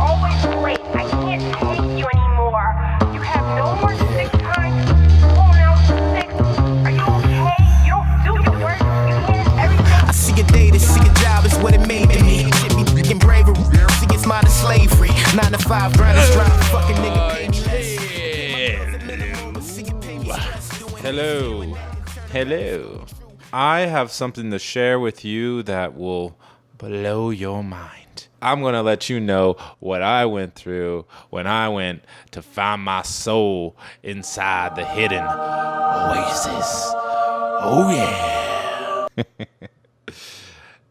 always late. I can't take you anymore. You have no more sick time. Pulling out sick. Are you okay? You don't do your work. You can't everything. I see a day to see a job is what it made me. Shit be freaking bravery. See it's modern slavery. 9 to 5 grinders drive. Fucking nigga pay me less. Hello. I have something to share with you that will blow your mind. I'm going to let you know what I went through when I went to find my soul inside the hidden Oasis. Oh, yeah.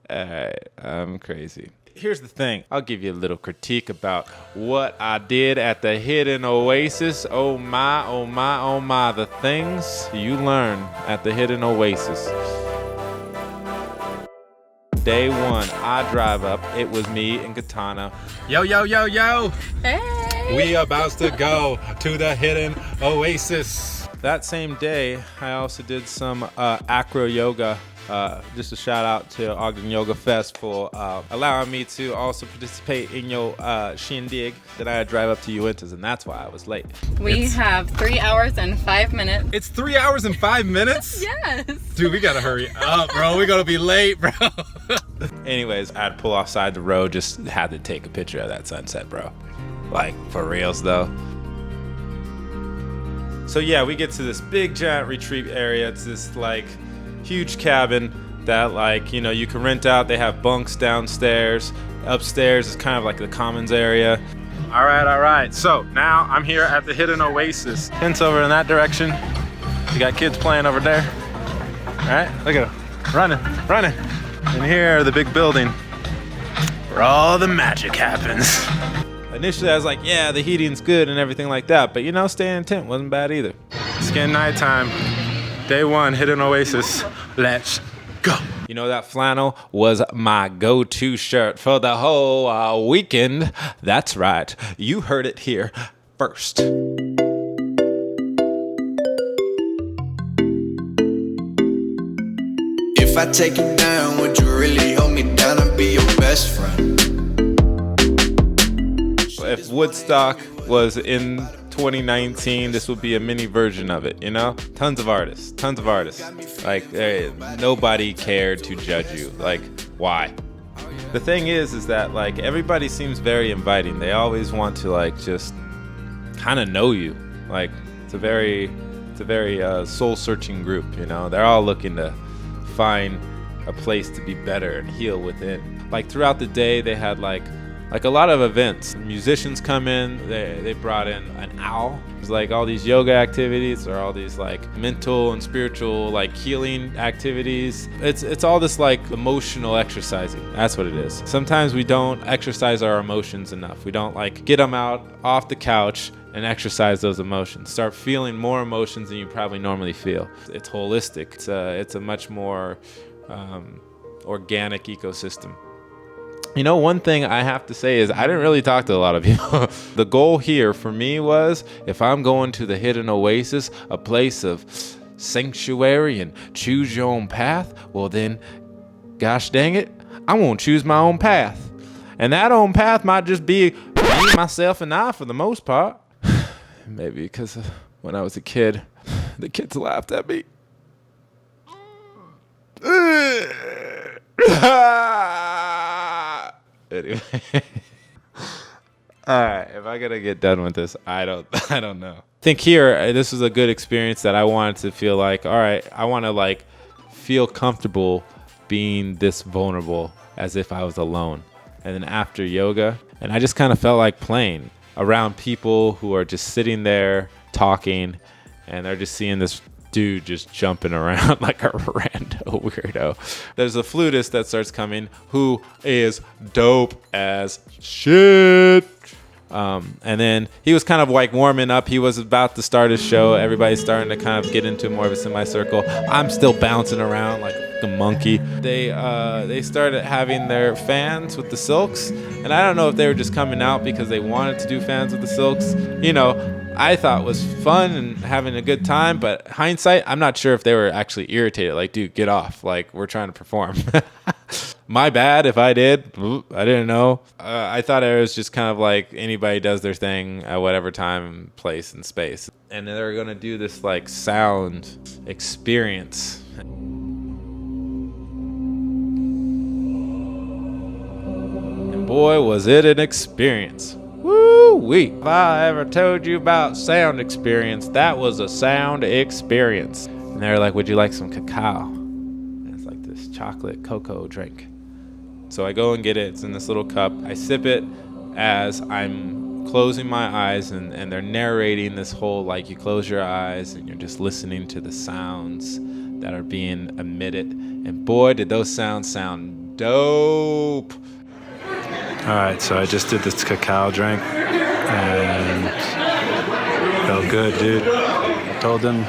All right, I'm crazy. Here's the thing. I'll give you a little critique about what I did at the hidden Oasis. Oh my, oh my, oh my. The things you learn at the hidden Oasis. Day one, I drive up. It was me and Katana. Yo. Hey! We about to go to the hidden Oasis. That same day, I also did some acro yoga. Just a shout out to Ogden Yoga Fest for allowing me to also participate in your shindig that I had drive up to Unitah's, and that's why I was late. We have 3 hours and 5 minutes. It's 3 hours and 5 minutes? Yes. Dude, we gotta hurry up, bro. We're gonna be late, bro. Anyways, I'd pull offside the road, just had to take a picture of that sunset, bro. Like, for reals, though. So yeah, we get to this big giant retreat area. It's this like huge cabin that like, you know, you can rent out. They have bunks downstairs. Upstairs is kind of like the commons area. All right. So now I'm here at the hidden Oasis. Hints over in that direction. You got kids playing over there. All right, look at them, running. And here, the big building where all the magic happens. Initially, I was like, yeah, the heating's good and everything like that. But, you know, staying in tent wasn't bad either. It's getting nighttime. Day one, hidden Oasis. Let's go. You know, that flannel was my go-to shirt for the whole weekend. That's right. You heard it here first. If I take you down, would you really hold me down and be your best friend? If Woodstock was in 2019, this would be a mini version of it, you know? Tons of artists. Like, nobody cared to judge you. Like, why? The thing is that, like, everybody seems very inviting. They always want to, like, just kind of know you. Like, it's a very soul-searching group, you know? They're all looking to find a place to be better and heal within. Like, throughout the day, they had, like a lot of events. Musicians come in, they brought in an owl. It's like all these yoga activities or all these like mental and spiritual like healing activities. It's all this like emotional exercising. That's what it is. Sometimes we don't exercise our emotions enough. We don't like get them out off the couch and exercise those emotions. Start feeling more emotions than you probably normally feel. It's holistic. It's a much more organic ecosystem. You know, one thing I have to say is I didn't really talk to a lot of people. The goal here for me was, if I'm going to the hidden Oasis, a place of sanctuary and choose your own path, well then, gosh dang it, I won't choose my own path. And that own path might just be me, myself, and I for the most part. Maybe because when I was a kid, the kids laughed at me. Anyway. All right, if I gotta get done with this, I don't know. I think here, this was a good experience that I wanted to feel like, all right, I want to like feel comfortable being this vulnerable as if I was alone. And then after yoga, and I just kind of felt like playing around people who are just sitting there talking, and they're just seeing this dude just jumping around like a rando weirdo. There's a flutist that starts coming who is dope as shit. And then he was kind of like warming up. He was about to start his show. Everybody's starting to kind of get into more of a semicircle. I'm still bouncing around like fucking monkey. They started having their fans with the silks, and I don't know if they were just coming out because they wanted to do fans with the silks. You know, I thought was fun and having a good time, but hindsight, I'm not sure if they were actually irritated. Like, dude, get off. Like, we're trying to perform. My bad if I did. I didn't know. I thought it was just kind of like anybody does their thing at whatever time, place, and space. And they were going to do this like sound experience. And boy, was it an experience. Woo-wee. If I ever told you about sound experience, that was a sound experience. And they were like, would you like some cacao? And it's like this chocolate cocoa drink. So I go and get it. It's in this little cup. I sip it as I'm closing my eyes, and they're narrating this whole, like, you close your eyes and you're just listening to the sounds that are being emitted. And boy, did those sounds sound dope. All right, so I just did this cacao drink and felt good, dude. I told them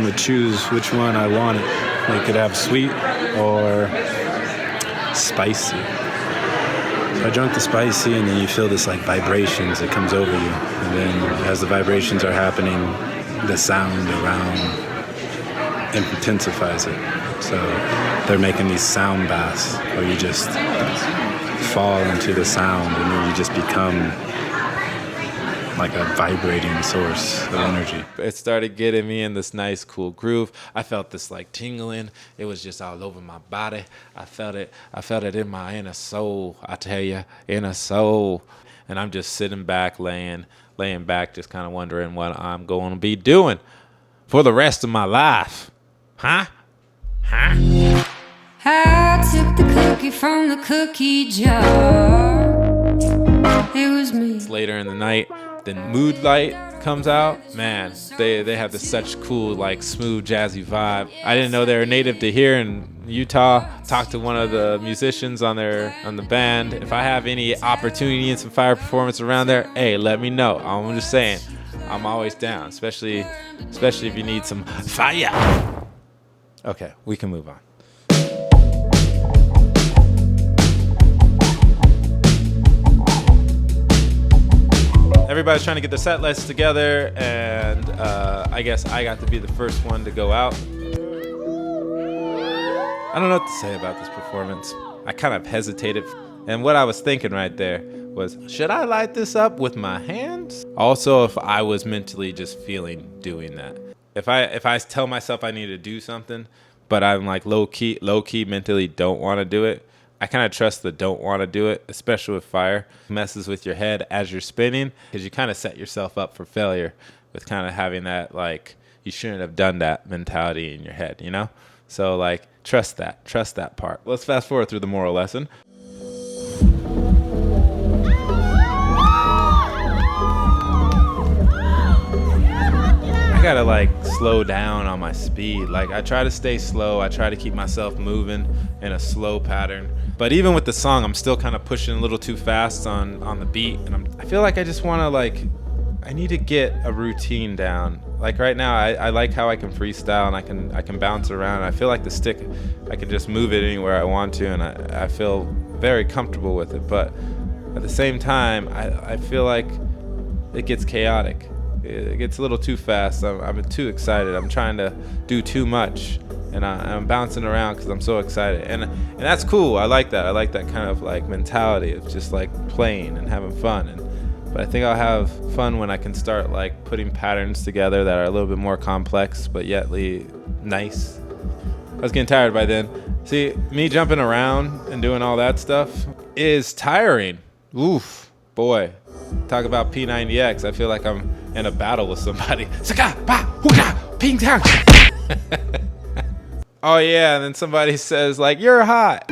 to choose which one I wanted. They could have sweet or spicy. So I drank the spicy, and then you feel this like vibrations that comes over you, and then as the vibrations are happening, the sound around intensifies it. So they're making these sound baths where you just fall into the sound, and then you just become like a vibrating source of energy. It started getting me in this nice, cool groove. I felt this like tingling. It was just all over my body. I felt it in my inner soul. I tell you, inner soul. And I'm just sitting back, laying back, just kind of wondering what I'm going to be doing for the rest of my life. Huh? I took the cookie from the cookie jar. It was me. It's later in the night. Then Moodlight comes out. Man, they have this such cool, like, smooth, jazzy vibe. I didn't know they were native to here in Utah. Talked to one of the musicians on the band. If I have any opportunity in some fire performance around there, hey, let me know. I'm just saying, I'm always down, especially if you need some fire. Okay, we can move on. Everybody's trying to get their set lists together, and I guess I got to be the first one to go out. I don't know what to say about this performance. I kind of hesitated, and what I was thinking right there was, should I light this up with my hands? Also, if I was mentally just feeling doing that. If I tell myself I need to do something, but I'm like low key mentally don't want to do it, I kind of trust the don't want to do it, especially with fire. It messes with your head as you're spinning, because you kind of set yourself up for failure with kind of having that, like, you shouldn't have done that mentality in your head, you know? So, like, trust that part. Let's fast forward through the moral lesson. I gotta, like, slow down on my speed. Like, I try to stay slow. I try to keep myself moving in a slow pattern. But even with the song, I'm still kind of pushing a little too fast on the beat. And I feel like I just want to, like, I need to get a routine down. Like right now, I like how I can freestyle and I can bounce around. I feel like the stick, I can just move it anywhere I want to, and I feel very comfortable with it. But at the same time, I feel like it gets chaotic. It gets a little too fast. I'm too excited. I'm trying to do too much, and I'm bouncing around because I'm so excited. And that's cool. I like that. I like that kind of like mentality of just like playing and having fun. But I think I'll have fun when I can start like putting patterns together that are a little bit more complex, but yet nice. I was getting tired by then. See, me jumping around and doing all that stuff is tiring. Oof, boy. Talk about P90X. I feel like I'm in a battle with somebody. Oh yeah, and then somebody says like, "You're hot."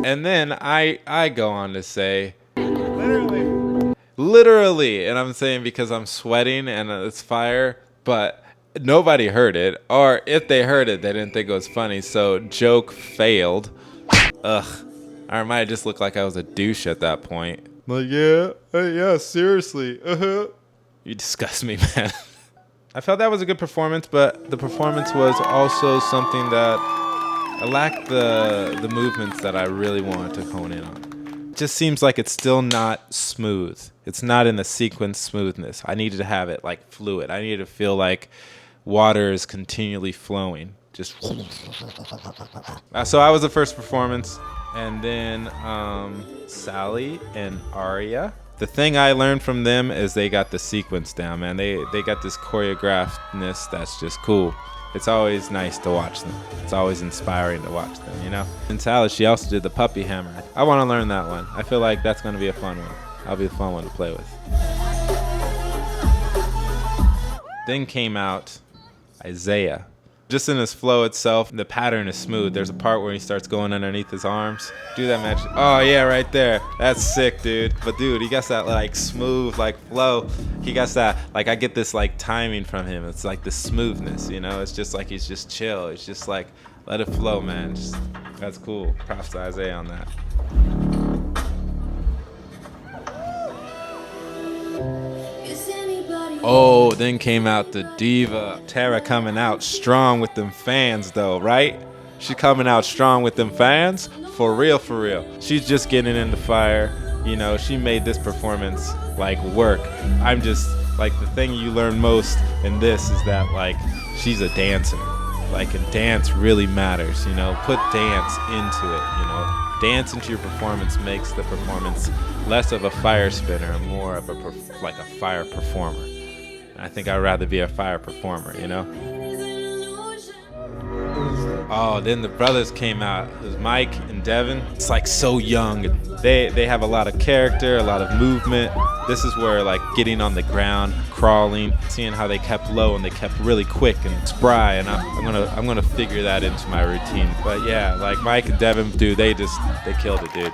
And then I go on to say, literally, and I'm saying because I'm sweating and it's fire, but nobody heard it, or if they heard it, they didn't think it was funny. So joke failed. Ugh. I might just look like I was a douche at that point. Like, yeah, seriously. You disgust me, man. I felt that was a good performance, but the performance was also something that I lacked the movements that I really wanted to hone in on. It just seems like it's still not smooth. It's not in the sequence smoothness. I needed to have it like fluid. I needed to feel like water is continually flowing. Just so I was the first performance, and then Sally and Aria. The thing I learned from them is they got the sequence down, man. They got this choreographedness that's just cool. It's always nice to watch them. It's always inspiring to watch them, you know? And Sally, she also did the puppy hammer. I want to learn that one. I feel like that's going to be a fun one. That'll be a fun one to play with. Then came out Isaiah. Just in his flow itself, the pattern is smooth. There's a part where he starts going underneath his arms. Do that magic. Oh yeah, right there. That's sick, dude. But dude, he got that like smooth like flow. He got that like I get this like timing from him. It's like the smoothness, you know. It's just like he's just chill. It's just like let it flow, man. Just, that's cool. Props to Isaiah on that. Oh, then came out the diva. Tara coming out strong with them fans though, right? She coming out strong with them fans? For real, for real. She's just getting into fire. You know, she made this performance like work. I'm just, like the thing you learn most in this is that like, she's a dancer. Like, and dance really matters, you know? Put dance into it, you know? Dance into your performance makes the performance less of a fire spinner and more of like a fire performer. I think I'd rather be a fire performer, you know? Oh, then the brothers came out. It was Mike and Devin. It's like so young. They have a lot of character, a lot of movement. This is where like getting on the ground, crawling, seeing how they kept low and they kept really quick and spry. And I'm gonna figure that into my routine. But yeah, like Mike and Devin, dude, they killed it, dude.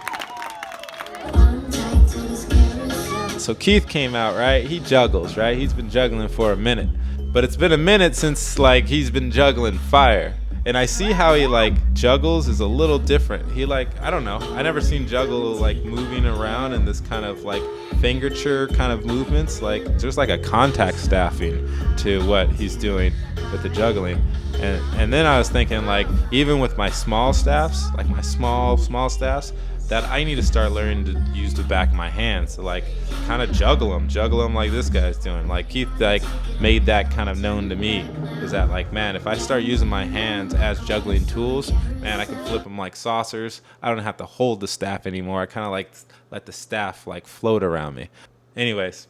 So Keith came out, right? He juggles, right? He's been juggling for a minute. But it's been a minute since like he's been juggling fire. And I see how he like juggles is a little different. He like, I don't know. I never seen juggle like moving around in this kind of like fingerture kind of movements. Like there's like a contact staffing to what he's doing with the juggling. And then I was thinking like, even with my small staffs, like my small staffs, that I need to start learning to use the back of my hands to like kind of juggle them like this guy's doing. Like Keith like made that kind of known to me, is that like, man, if I start using my hands as juggling tools, man, I can flip them like saucers. I don't have to hold the staff anymore. I kind of like let the staff like float around me. Anyways,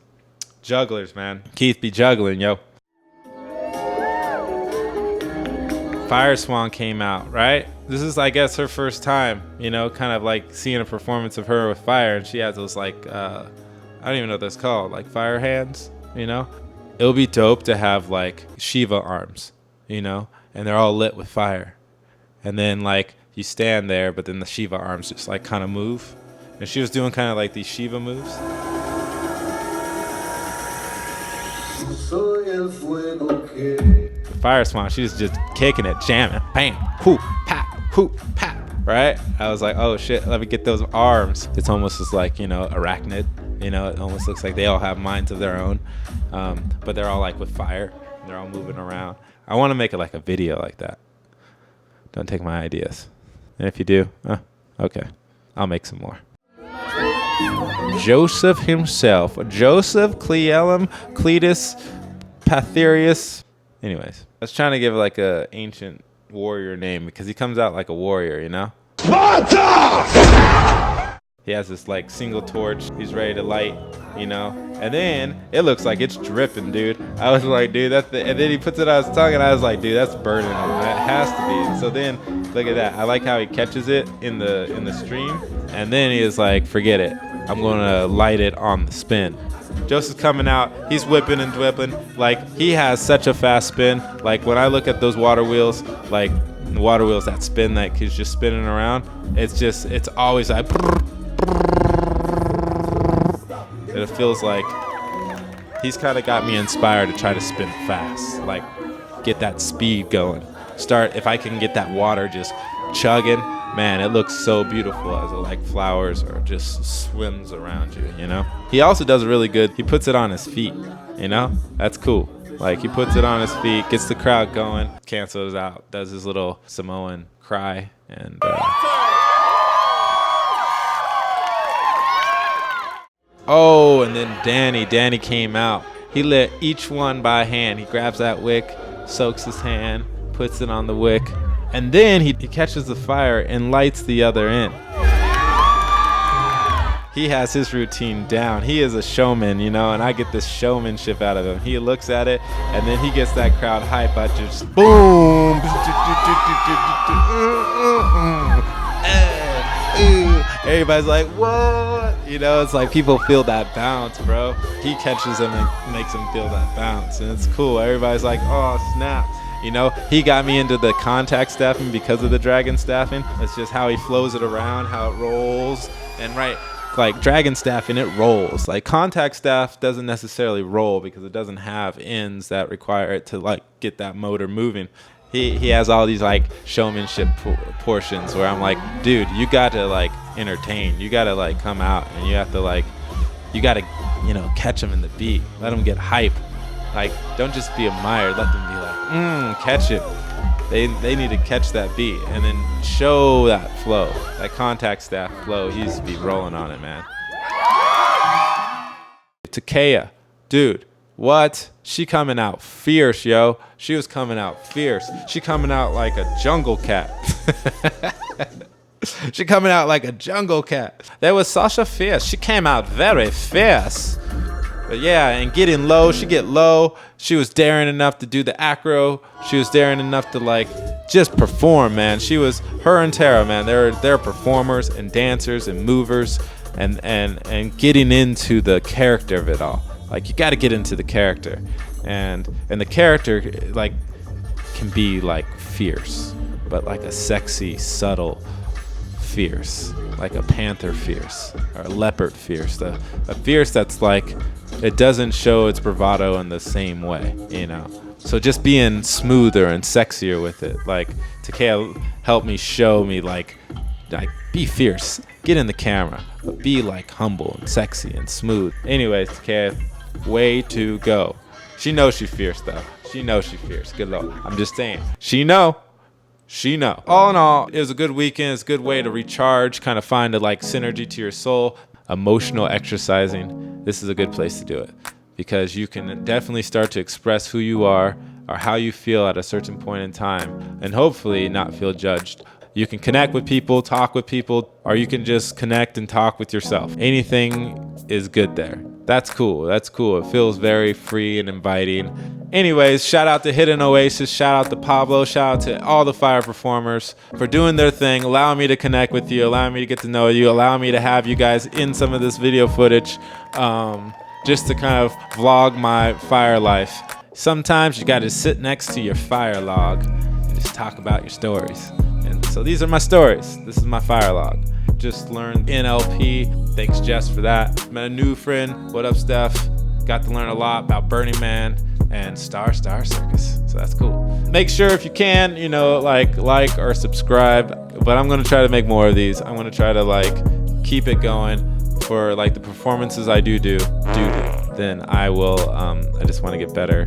jugglers, man. Keith be juggling, yo. Fire Swan came out, right? This is, I guess, her first time, you know, kind of like seeing a performance of her with fire, and she has those like, I don't even know what that's called, like fire hands, you know? It would be dope to have like Shiva arms, you know, and they're all lit with fire. And then like you stand there, but then the Shiva arms just like kind of move. And she was doing kind of like these Shiva moves. Fire Swan, she's just kicking it, jamming, bam, hoop, pap, right? I was like, oh shit, let me get those arms. It's almost just like, you know, arachnid, you know, it almost looks like they all have minds of their own, but they're all like with fire, they're all moving around. I want to make it like a video like that. Don't take my ideas. And if you do, okay, I'll make some more. Joseph himself, Joseph Cleellum Cletus Patherius. Anyways, I was trying to give like a ancient warrior name because he comes out like a warrior, you know? Sparta! He has this like single torch he's ready to light, you know? And then it looks like it's dripping, dude. I was like, dude, that's the, and then he puts it on his tongue and I was like, dude, that's burning. It has to be. So then look at that. I like how he catches it in the stream. And then he is like, forget it. I'm gonna light it on the spin. Joseph's coming out, he's whipping and whipping. Like, he has such a fast spin. Like, when I look at those water wheels, like, the water wheels that spin, like, he's just spinning around, it's always like, it feels like he's kind of got me inspired to try to spin fast. Like, get that speed going. If I can get that water just chugging, man, it looks so beautiful as it like flowers or just swims around you, you know? He also does really good. He puts it on his feet, you know? That's cool. Like, he puts it on his feet, gets the crowd going, cancels out, does his little Samoan cry, and oh, and then Danny came out. He lit each one by hand. He grabs that wick, soaks his hand, puts it on the wick, and then he catches the fire and lights the other end. He has his routine down. He is a showman, you know, and I get this showmanship out of him. He looks at it, and then he gets that crowd hype. I just boom. Everybody's like, what? You know, it's like people feel that bounce, bro. He catches them and makes them feel that bounce, and it's cool. Everybody's like, oh, snap. You know, he got me into the contact staffing because of the dragon staffing. It's just how he flows it around, how it rolls, and right. Like dragon staff and it rolls. Like contact staff doesn't necessarily roll because it doesn't have ends that require it to like get that motor moving. He has all these like showmanship portions where I'm like, dude, you got to like entertain. You got to like come out and you have to like, you got to, you know, catch them in the beat. Let them get hype. Like, don't just be admired. Let them be like, catch it. They need to catch that beat and then show that flow, that contact staff flow. He used to be rolling on it, man. Takia, dude, what? She coming out fierce, yo. She was coming out fierce. She coming out like a jungle cat. She coming out like a jungle cat. That was Sasha fierce. She came out very fierce. But yeah, and getting low, she get low. She was daring enough to do the acro. She was daring enough to like just perform, man. She was, her and Tara, man. They're performers and dancers and movers and getting into the character of it all. Like you got to get into the character, and the character like can be like fierce, but like a sexy, subtle fierce, like a panther fierce or a leopard fierce. A fierce that's like, it doesn't show its bravado in the same way, you know. So just being smoother and sexier with it. Like Takia helped me show me like be fierce, get in the camera, but be like humble and sexy and smooth. Anyways, Takia, way to go. She knows she's fierce though. She knows she's fierce. Good luck. I'm just saying. She know. All in all, it was a good weekend. It's a good way to recharge, kind of find a like synergy to your soul. Emotional exercising, this is a good place to do it because you can definitely start to express who you are or how you feel at a certain point in time and hopefully not feel judged. You can connect with people, talk with people, or you can just connect and talk with yourself. Anything is good there. That's cool. It feels very free and inviting. Anyways, shout out to Hidden Oasis, shout out to Pablo, shout out to all the fire performers for doing their thing, allowing me to connect with you, allowing me to get to know you, allowing me to have you guys in some of this video footage, just to kind of vlog my fire life. Sometimes you got to sit next to your fire log and just talk about your stories. And so these are my stories. This is my fire log. Just learned NLP. Thanks, Jess, for that. Met a new friend. What up, Steph? Got to learn a lot about Burning Man and Star Circus. So that's cool. Make sure if you can, you know, like or subscribe. But I'm going to try to make more of these. I'm going to try to like keep it going for like the performances I do. Then I will, I just want to get better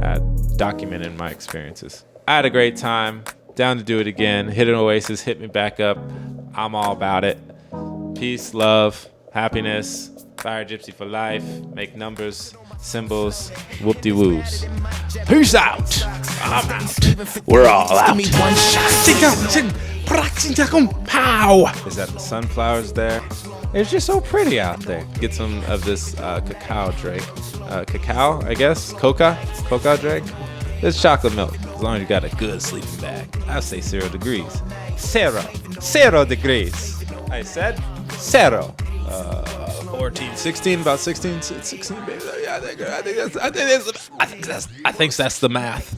at documenting my experiences. I had a great time. Down to do it again. Hidden Oasis, hit me back up. I'm all about it. Peace, love, happiness. Fire Gypzi for life. Make numbers, symbols, whoop-de-woos. Peace out. I'm out. We're all out. Pow! Is that the sunflowers there? It's just so pretty out there. Get some of this cacao drink. Cacao, I guess? Coca drink? It's chocolate milk. As long as you got a good sleeping bag. I'll say 0 degrees. 0 degrees. I said 0. 14, 16, about 16, baby. Yeah, I think that's the math.